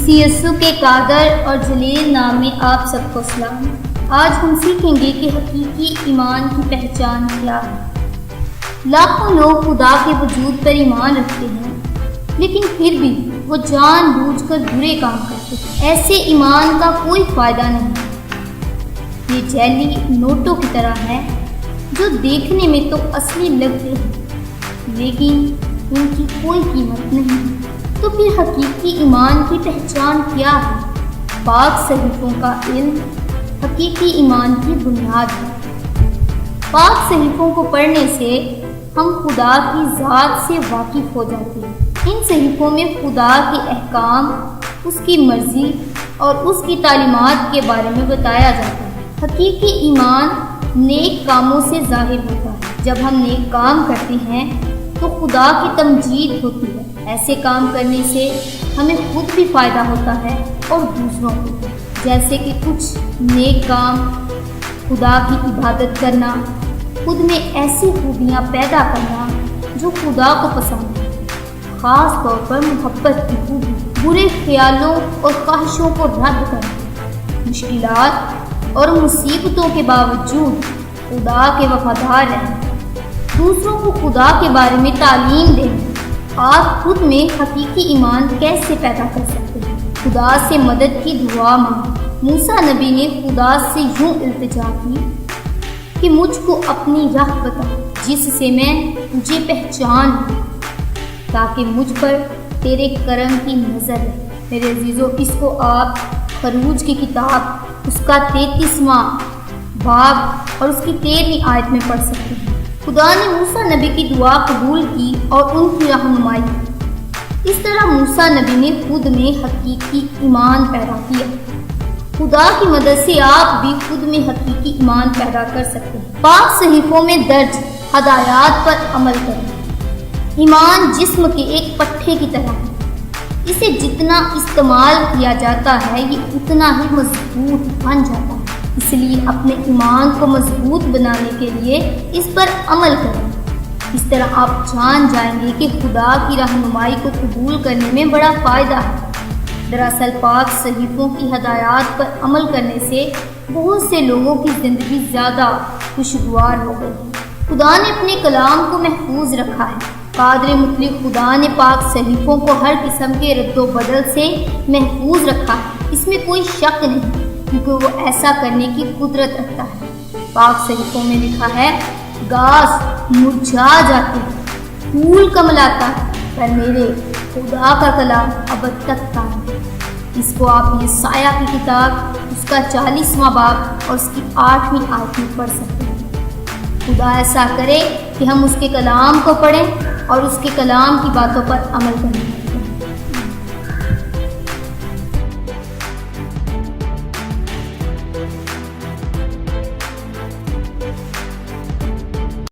مسیح یسوع کے قادر اور جلیل نام میں آپ سب کو سلام۔ آج ہم سیکھیں گے کہ حقیقی ایمان کی پہچان کیا ہے۔ لاکھوں لوگ خدا کے وجود پر ایمان رکھتے ہیں، لیکن پھر بھی وہ جان بوجھ کر برے کام کرتے ہیں۔ ایسے ایمان کا کوئی فائدہ نہیں۔ یہ جعلی نوٹوں کی طرح ہے جو دیکھنے میں تو اصلی لگتے ہیں، لیکن ان کی کوئی قیمت نہیں۔ تو پھر حقیقی ایمان کی پہچان کیا ہے؟ پاک صحیفوں کا علم حقیقی ایمان کی بنیاد ہے۔ پاک صحیفوں کو پڑھنے سے ہم خدا کی ذات سے واقف ہو جاتے ہیں۔ ان صحیفوں میں خدا کے احکام، اس کی مرضی اور اس کی تعلیمات کے بارے میں بتایا جاتا ہے۔ حقیقی ایمان نیک کاموں سے ظاہر ہوتا ہے۔ جب ہم نیک کام کرتے ہیں تو خدا کی تمجید ہوتی ہے۔ ایسے کام کرنے سے ہمیں خود بھی فائدہ ہوتا ہے اور دوسروں کو بھی، جیسے کہ کچھ نیک کام، خدا کی عبادت کرنا، خود میں ایسی خوبیاں پیدا کرنا جو خدا کو پسند ہے، خاص طور پر محبت کی خوبی، برے خیالوں اور خواہشوں کو رد کرنا، مشکلات اور مصیبتوں کے باوجود خدا کے وفادار رہنا، دوسروں کو خدا کے بارے میں تعلیم دینا۔ آپ خود میں حقیقی ایمان کیسے پیدا کر سکتے ہیں؟ خدا سے مدد کی دعا مانگیں۔ موسیٰ نبی نے خدا سے یوں التجا کی کہ مجھ کو اپنی راہ بتا جس سے میں تجھے پہچان لوں، تاکہ مجھ پر تیرے کرم کی نظر رہے۔ میرے عزیزو، اس کو آپ خروج کی کتاب اس کا 33واں باب اور اس کی 13ویں آیت میں پڑھ سکتے ہیں۔ خدا نے موسیٰ نبی کی دعا قبول کی اور ان کی رہنمائی کی۔ اس طرح موسیٰ نبی نے خود میں حقیقی ایمان پیدا کیا۔ خدا کی مدد سے آپ بھی خود میں حقیقی ایمان پیدا کر سکتے ہیں۔ پاک صحیفوں میں درج ہدایات پر عمل کریں۔ ایمان جسم کے ایک پٹھے کی طرح ہے۔ اسے جتنا استعمال کیا جاتا ہے یہ اتنا ہی مضبوط بن جاتا ہے۔ اس لیے اپنے ایمان کو مضبوط بنانے کے لیے اس پر عمل کریں۔ اس طرح آپ جان جائیں گے کہ خدا کی رہنمائی کو قبول کرنے میں بڑا فائدہ ہے۔ دراصل پاک صحیفوں کی ہدایات پر عمل کرنے سے بہت سے لوگوں کی زندگی زیادہ خوشگوار ہو گئی ہے۔ خدا نے اپنے کلام کو محفوظ رکھا ہے۔ قادر مطلق خدا نے پاک صحیفوں کو ہر قسم کے رد و بدل سے محفوظ رکھا ہے۔ اس میں کوئی شک نہیں، کیونکہ وہ ایسا کرنے کی قدرت رکھتا ہے۔ پاک صحیفوں میں لکھا ہے، گھاس مرجھا جاتے ہیں، پھول کملاتا ہے، پر میرے خدا کا کلام ابد تک قائم ہے۔ اس کو آپ یسایہ کی کتاب اس کا 40واں باب اور اس کی 8ویں آیت میں پڑھ سکتے ہیں۔ خدا ایسا کرے کہ ہم اس کے کلام کو پڑھیں اور اس کے کلام کی باتوں پر عمل کریں۔